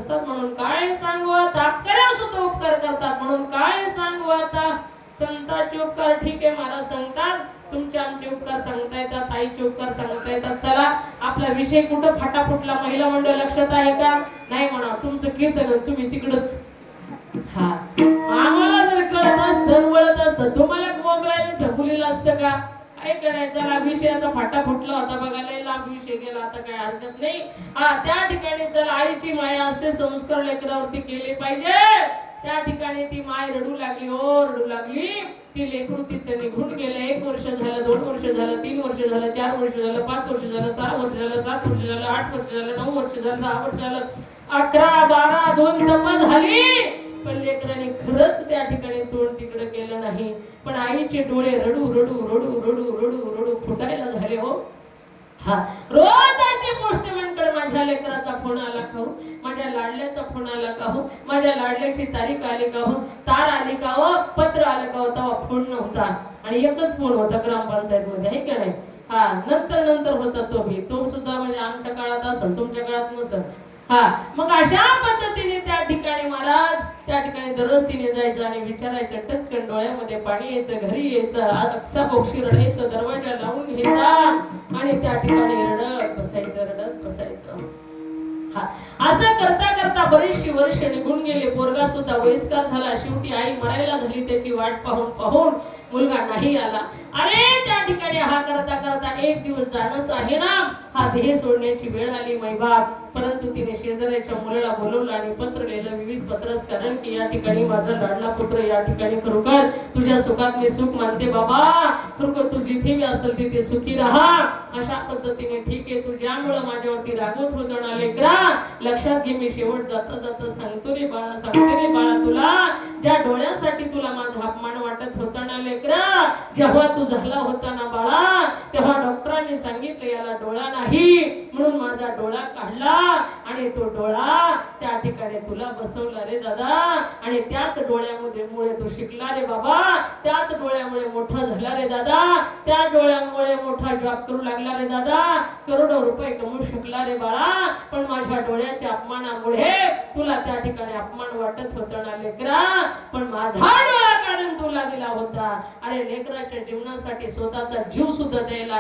नसतात म्हणून काय सांगू आता, करा सुद्धा उपकार करतात म्हणून काय सांगू आता. संतांचे उपकार ठीक आहे महाराज सांगतात, तुमचे आमचे उपकार सांगता येतात, ताईचे उपकार सांगता येतात. चला आपला विषय कुठं फाटाफुटला महिला मंडळ लक्षात आहे का? नाही म्हणा, तुमचं कीर्तन तुम्ही तिकडच. हा आम्हाला जर कळत असतं वळत असतं तुम्हाला बोंबलायला झपुलेलं असतं का? काय करायचं. चला विषयाचा फाटा फुटला होता बघा, लय लांब विषय गेला, आता काय हरकत नाही. हा त्या ठिकाणी चला आईची माया असते, संस्कार लेकरावरती केले पाहिजे. त्या ठिकाणी ती माय रडू लागली, हो रडू लागली. ती लेकरू तिचं निघून गेलं. 1 वर्ष झालं, 2 वर्ष झालं, 3 वर्ष झालं, 4 वर्ष झालं, 5 वर्ष झालं, 6 वर्ष झालं, 7 वर्ष झालं, 8 वर्ष झालं, 9 वर्ष झालं, 10 वर्ष झालं, 11, 12, 2 धम्मा झाली. पण लेकराने खरंच त्या ठिकाणी तोंड तिकडे केलं नाही. पण आईचे डोळे रडू रडू रडू रडू रडू रडू फुटायला झाले. हो हा रोज आजी पोस्टमॅनकडे माझ्या लेकराचा फोन आला का हो, माझ्या लाडल्याचा फोन आला का हो, माझ्या लाडल्याची तारीख आली का हो, तार आली का हो, पत्र आलं का हो. तेव्हा फोन नव्हता आणि एकच फोन होता ग्रामपंचायत मध्ये, आहे का नाही. हा नंतर होता तो सुद्धा म्हणजे आमच्या काळात असेल, तुमच्या काळात नसेल. हा मग अशा पद्धतीने त्या ठिकाणी महाराज त्या ठिकाणी दररोज तिने जायचं आणि विचारायचं, टचकन डोळ्यामध्ये पाणी यायचं, घरी यायचं, अक्सा बोक्षी रडायचं, दरवाजा लावून घ्यायचा आणि त्या ठिकाणी रडत बसायचं. हा असं करता करता बरीचशी वर्ष निघून गेले. पोरगा सुद्धा वयस्कर झाला. शेवटी आई मरायला झाली. त्याची वाट पाहून मुलगा नाही आला. अरे त्या ठिकाणी हा करता एक दिवस जाणंच आहे ना, हा देह सोडण्याची वेळ आली मैबाप. परंतु तिने शेजाऱ्याच्या मुलाला बोलवलं आणि पत्र लिहिलं, 20 पत्रस, कारण की या ठिकाणी माझा लाडला पुत्र या ठिकाणी खरोखर तुझ्या सुखात मी सुख मानते बाबा, खरोखर तू जिथे असेल तिथे सुखी राहा. अशा पद्धतीने ठीक आहे, तू ज्यामुळे माझ्यावरती रागवत होता ना लेकरा, लक्षात घे मी शेवट जाता सांगतो रे बाळा तुला, ज्या डोळ्यासाठी तुला माझा अपमान वाटत होता ना लेकरा, जेव्हा तू झाला होता ना बाळा, तेव्हा डॉक्टरांनी सांगितलं याला डोळा नाही, म्हणून माझा डोळा काढला आणि तो डोळा त्या ठिकाणी तुला बसवला रे दादा. आणि त्याच डोळ्यामुळे तू शिकला रे बाबा, त्याच डोळ्यामुळे मोठा झाला रे दादा, त्या डोळ्यामुळे मोठा जॉब करू लागला रे दादा, करोडो रुपये कमवू शकला रे बाळा. पण माझ्या डोळ्याच्या अपमानामुळे तुला त्या ठिकाणी अपमान वाटत होता ना लेकरा, पण माझा डोळा काढून तुला दिला होता. अरे लेकराच्या जीवनासाठी स्वतःचा जीव सुद्धा द्यायला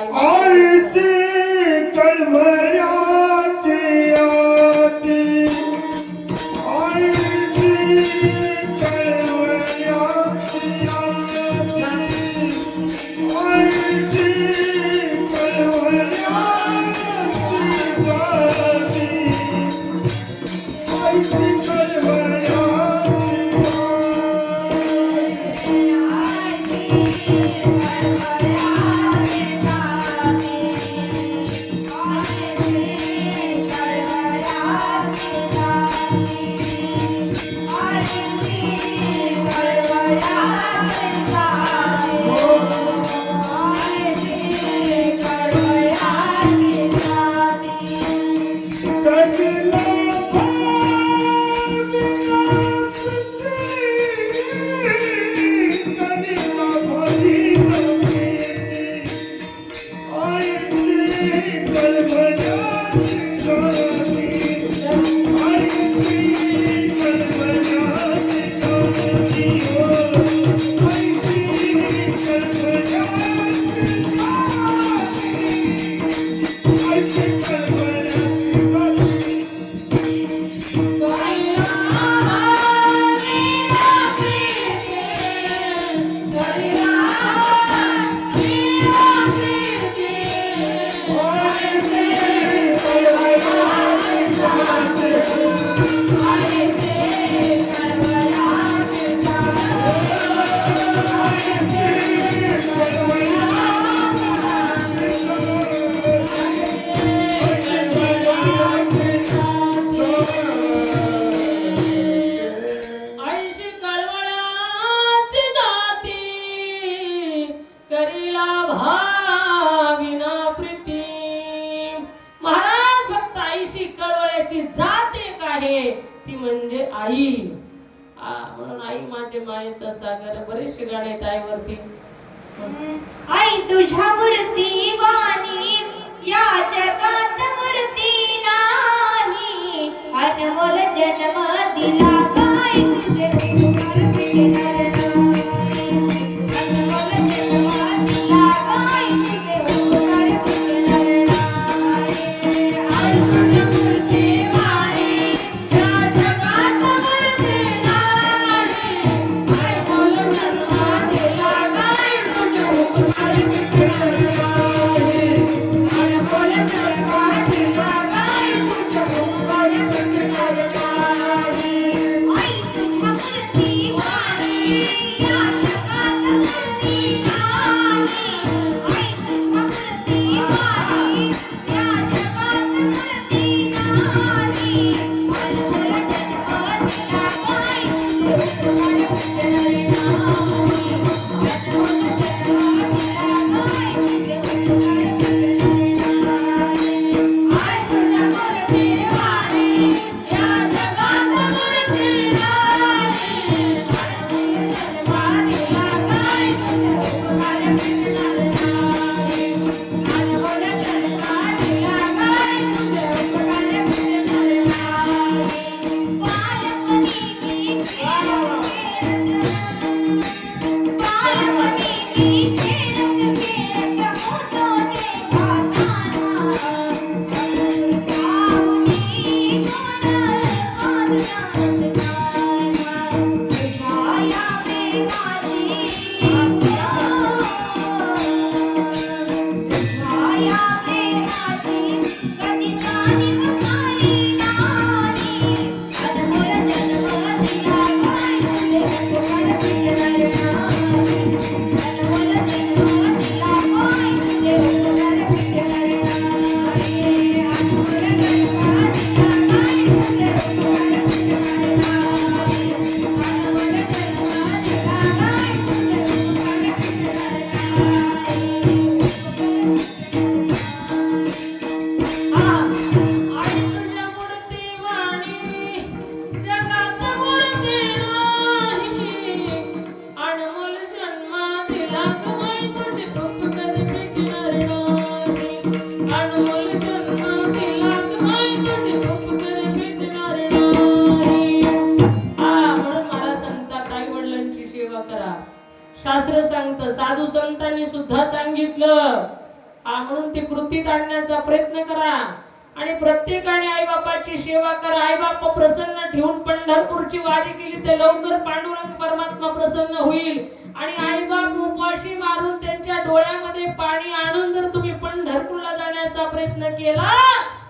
आई तुझ्या मूर्ती वाणी या जगात मूर्ती नाही, अनमोल जन दिला गाय तुझे उपकार भेटणार नाही अनमोल जन्म दिला गाय तुझे उपकार भेटणार नाही आई तुझ्या मूर्ती वाणी या जगात मूर्ती नाही अनमोल जन्म दिला गाय तुझे उपकार भेटणार नाही अनमोल जन्म दिला गाय तुझे उपकार भेटणार नाही आई तुझ्या मूर्ती वाणी या जगात मूर्ती नाही आई तुझ्या मूर्ती वाणी या जगात मूर्ती नाही अनमोल जन्म दिला गाय तुझे उपकार भेटणार नाही अनमोल जन्म दिला गाय तुझे उपकार भेटणार नाही आई तुझ्या मूर्ती वाणी या जगात मूर्ती नाही अनमोल जन्म दिला गाय तुझे उपकार भेटणार नाही अनमोल जन्म दिला गाय तुझे उपकार भेटणार नाही बालपणी मी खेळत मोठो कधी जाणी वसाली नाही अनमोल जन्म दिला गाय तुझे उपकार भेटणार नाही अनमोल जन्म दिला गाय तुझे उपकार भेटणार नाही अनमोल जन्म दिला गाय तुझे उपकार भेटणार नाही अनमोल जन्म दिला गाय तुझे उपकार भेटणार आई तुझ्या मूर्ती वाणी जगात मूर्ती नाही अनमोल जन्म दिला गाय तुझे उपकार भेटणार नाही अनमोल जन्म दिला गाय तुझे उपकार भेटणार नाही म्हणून मला सांगतात आई वडिलांची सेवा करा. शास्त्र सांगतं, साधू संतांनी सुद्धा सांगितलं म्हणून ती कृतीत आणण्याचा प्रयत्न करा आणि प्रत्येकाने आई बापाची सेवा करा. आई बाप प्रसन्न ठेवून पंढरपूरची वारी केली तर लवकर पांडुरंग परमात्मा प्रसन्न होईल. आणि आई बाप उपवाशी मारून त्यांच्या डोळ्यामध्ये पाणी आणून जर तुम्ही पंढरपूरला जाण्याचा प्रयत्न केला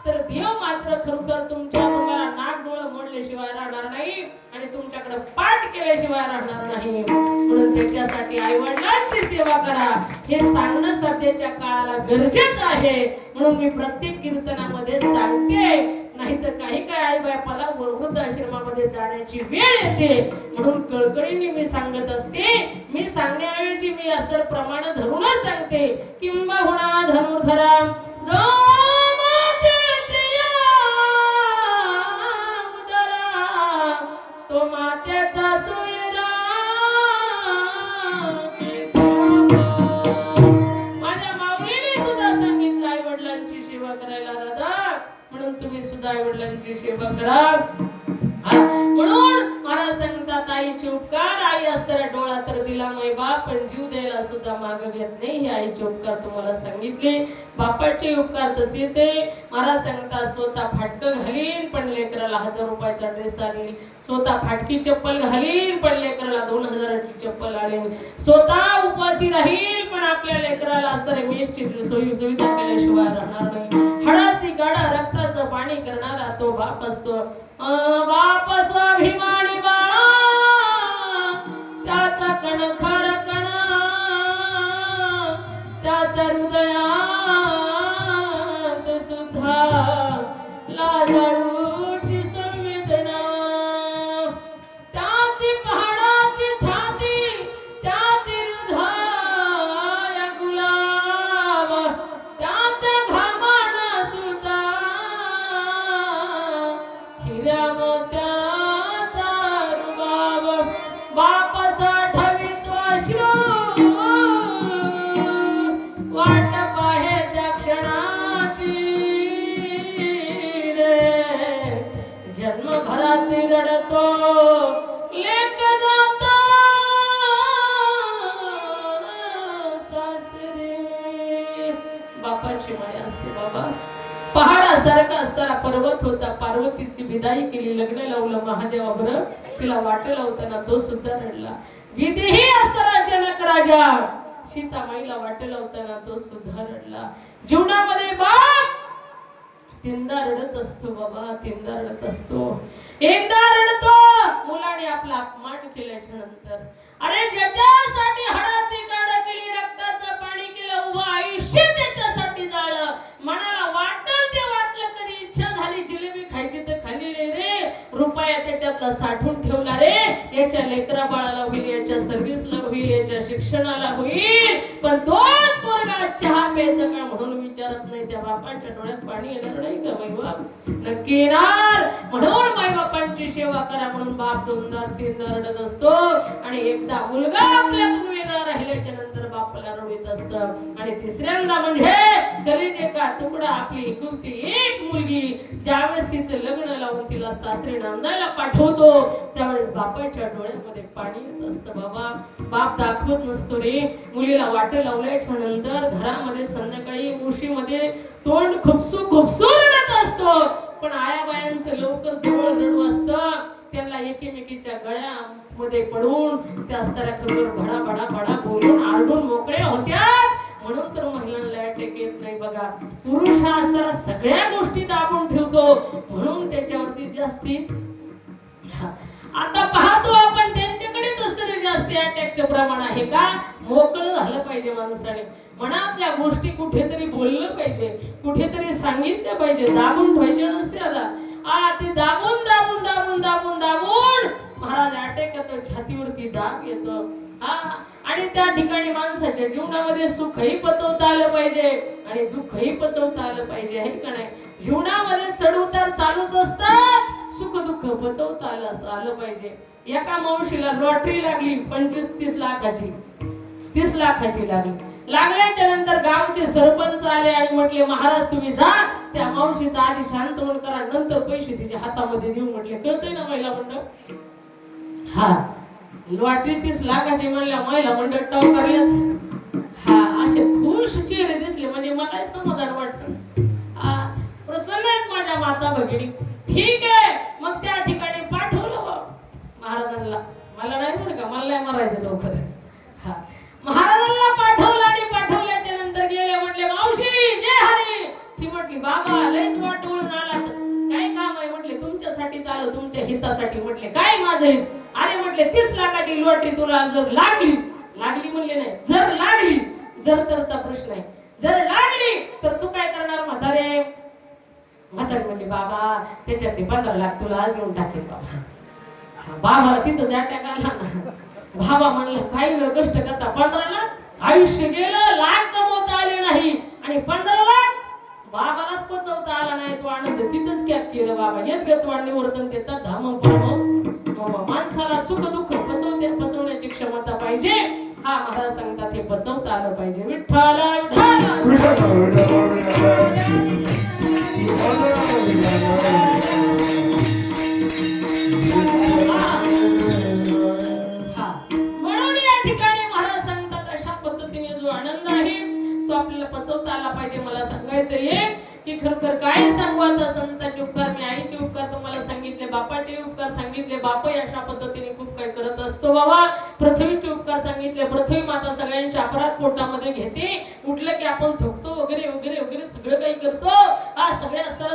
तर देव मात्र खरोखर तुम्हाला नाक डोळं मोडल्याशिवाय राहणार नाही आणि तुमच्याकडे पाठ केल्याशिवाय राहणार नाही. म्हणून त्याच्यासाठी आई वडिलांची सेवा करा हे सांगणं सध्याच्या काळाला गरजेचं आहे. म्हणून मी प्रत्येक कीर्तनामध्ये सांगते, नाही तर काही आई बापाला वृद्धाश्रमामध्ये जाण्याची वेळ येते. म्हणून कळकळीने मी सांगत असते. मी सांगण्याऐवजी मी असं प्रमाण धरूनच सांगते. किंबहुना धनुर्धरा जो तो मात्याचा सोयरा माझ्या माऊलीने सुद्धा सांगितलं आई वडिलांची सेवा करायला दादा. म्हणून तुम्ही सुद्धा आई वडिलांची सेवा करा. म्हणून महाराज सांगतात आईचे उपकार आई असताना डोळा तर दिला मै बाप पण जीव द्यायला सुद्धा मागं घेत नाही. हे आईचे उपकार तुम्हाला सांगितले. बापाचे उपकार तसेच आहे. महाराज सांगतात स्वतः फाटकं घालीन पण लेकराला 1000 रुपयाचा ड्रेस आणील. स्वतः फाटकी चप्पल घालीन पण लेकराला 2000ची चप्पल आणीन. स्वतः उपाशी राहील पण आपल्या लेकराला असणारे मेसची सोयी सुविधा केल्याशिवाय राहणार नाही. हळाची गाडा रक्ताचं पाणी करणारा तो बाप असतो. बाप स्वाभिमानी बाळा त्याचा कण खर कण त्याच्या हृदयात सुद्धा लाजाळूची संवेदना. त्याची पहाडाची छाती त्याची हृदय गुलाब त्याच्या घामाना सुद्धा हिऱ्या मोत्याचा रुबाब. बाप साठवितो अश्रू वाट पाहे त्या क्षणाची रे. पहाडासारखा असताना पर्वत होता. पार्वतीची विदाई केली, लग्न लावलं महादेवाबरोबर. तिला वाट लावताना तो सुद्धा रडला. विधीही असताना जनक राजा सीतामाईला वाट लावताना तो सुद्धा रडला. जीवनामध्ये बाप तीनदा रडत असतो बाबा, तीनदा रडत असतो. एकदा रडतो मुलाने आपला अपमान केल्याच्या नंतर. अरे ज्याच्यासाठी हाडाची काढ केली, रक्ताचं पाणी केलं, उभं आयुष्य त्याच्यासाठी जाळलं. मनाला वाटलं ते वाटलं, कधी इच्छा झाली जिलेबी खायची तर खाली रे, रुपया त्याच्यातला साठवून ठेवला रे. याच्या लेकरा बाळाला होईल, याच्या सर्व्हिसला होईल, याच्या शिक्षणाला होईल. पण तोच पोरगा चहा प्यायचं का म्हणून विचारत नाही. त्या बापाच्या डोळ्यात पाणी येणार नाही का माईबाप? नक्की येणार. म्हणून माईबापांची सेवा करा म्हणून बाप दोनदा तीनदा रडत असतो. आणि एकदा मुलगा आपल्यातून वेगळा राहिल्याच्या नंतर बापाला रडत असतं. आणि तिसऱ्यांदा म्हणजे कलिजे का तुकडा आपली एकुलती एक मुलगी ज्यावेळेस तिचं लग्न लावून तिला सासरी नांदायला पाठवतो त्यावेळेस बापाच्या डोळ्यामध्ये पाणी येत असतं बाबा. बाप दाखवत नसतो रे. मुलीला वाट लावल्याच्या नंतर घरामध्ये संध्याकाळी मुशीमध्ये तोंड खुपसू रडत असतो. पण आया बायांचं लवकर जवळ रडू असतं. त्यांना एकीमेकीच्या गळ्यामध्ये पडून त्या सराखवर भडा भडा भडा बोलून आरडून मोकळे होत्या. म्हणून तर महिलांना अटॅक येत नाही बघा. पुरुष हा सरा सगळ्या गोष्टी दाबून ठेवतो म्हणून त्याच्यावरती जास्ती. आता पाहतो आपण त्यांच्याकडे तसं जास्ती अटॅकचं प्रमाण आहे का? मोकळं झालं पाहिजे माणसाने. मनातल्या गोष्टी कुठेतरी बोललं पाहिजे, कुठेतरी सांगितलं पाहिजे. दाबून ठेवायचे नसते आता. ते दाबून दाबून दाबून दाबून दाबून महाराज अटॅक येतो, छातीवरती दाब येतो. आणि त्या ठिकाणी माणसाच्या जीवनामध्ये सुखही पचवता आलं पाहिजे आणि दुःखही पचवता आलं पाहिजे, आहे का नाही? जीवनामध्ये चढउतार चालूच असतात, सुख दुःख पचवता आलं पाहिजे. एका मावशीला लॉटरी लागली 25-30 लाखाची, 30 लाखाची लागली. लागल्याच्या नंतर गावचे सरपंच आले आणि म्हटले महाराज तुम्ही जा त्या मावशीचा आधी शांतवण करा, नंतर पैसे तिच्या हातामध्ये देऊ म्हटले. कळतंय ना महिला मंडळ? हा लॉटरी 30 लाखाची म्हणल्या महिला मंडळ टावकारल्याच. असे खुश चेहरे दिसले म्हणजे मला समाधान वाटतं. प्रसन्न आहेत माझ्या माता भगिनी. ठीक आहे मग त्या ठिकाणी पाठवलं महाराजांना. मला नाही बरं का, मला नाही मारायचं लवकर. महाराजांना पाठवलं आणि पाठवल्याच्या नंतर गेले. म्हटले मावशी जय हरी. ती म्हटली बाबा लयच वाटवून आला, काय काम आहे? म्हटले तुमच्यासाठी चालू, तुमच्या हितासाठी. म्हटले काय माझं हित? अरे म्हटले 30 लाखाची लॉटरी तुला जर लागली म्हणले नाही, जर लागली, जर तरचा प्रश्न आहे, जर लागली तर तू काय करणार म्हातारे? म्हातारे म्हणले बाबा त्याच्यातले 15 लाख तुला आज येऊन टाकेल बाबा. बाबाला तिथंच अटॅक आला ना. बाबा म्हणलं काही वेळ कष्ट करता 15 लाख आयुष्य गेलं, लाख कमवता आले नाही आणि 15 लाख बाबालाच पचवता आला नाही. तो आनंद तिथंच कॅप केलं बाबा. येत बेतवाड निवर्तन देतात धाम माणसाला सुख दुःख पचवण्याची क्षमता पाहिजे. महाराज सांगतात हे पचवता आलं पाहिजे. विठ्ठला म्हणून या ठिकाणी महाराज सांगतात अशा पद्धतीने जो आनंद आहे तो आपल्याला पचवता आला पाहिजे. मला सांगायचं आहे की खरखर काय सांगू आता संतांचे उपकार, मी आईचे उपकार तुम्हाला सांगितले, बापाचे उपकार सांगितले. बाप अशा पद्धतीने खूप काही करत असतो बाबा. पृथ्वीचे उपकार सांगितले. पृथ्वी माता सगळ्यांच्या अपराध पोटामध्ये घेते. उठलं की आपण थुकतो वगैरे वगैरे वगैरे सगळं काही करतो.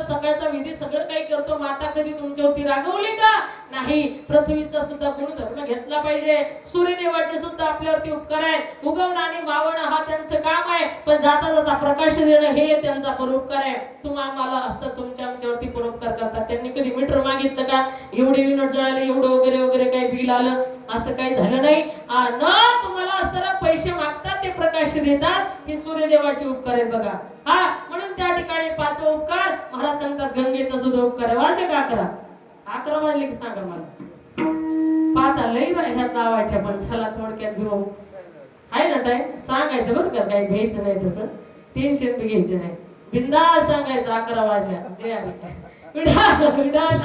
सगळ्याचा विधी सगळं काही करतो. माता कधी तुमच्यावरती रागवली का? नाही. पृथ्वीचा सुद्धा गुणधर्म घेतला पाहिजे. सूर्यदेवाचे सुद्धा आपल्यावरती उपकार आहे. उगवणं आणि मावणं हा त्यांचं काम आहे, पण जाता जाता प्रकाश देणं हे त्यांचा परोपकार आहे. तुम्ही आम्हाला असं तुमच्या आमच्यावरती परोपकार करतात. त्यांनी कधी मीटर मागितलं का? एवढे युनिट जळाले, एवढं वगैरे वगैरे काही बिल आलं, असं काही झालं नाही. तुम्हाला असं पैसे मागतात ते प्रकाश देतात. हे सूर्यदेवाचे उपकार आहेत बघा. म्हणून त्या ठिकाणी 5 उपकार महाराज सांगतात. गंगेचा सुद्धा उपकार आहे. वाटतं का 11 वाढले की सांगा मला. पाहता लई ह्यात लावायच्या पण चला थोडक्यात घेऊ. आहे ना टाइम सांगायचं बरं का, काही घ्यायचं नाही, तसं टेन्शन बी घ्यायचं नाही. बिंदास सांगायचं 11 वाजल्या. जय हरी. विडाल विडाल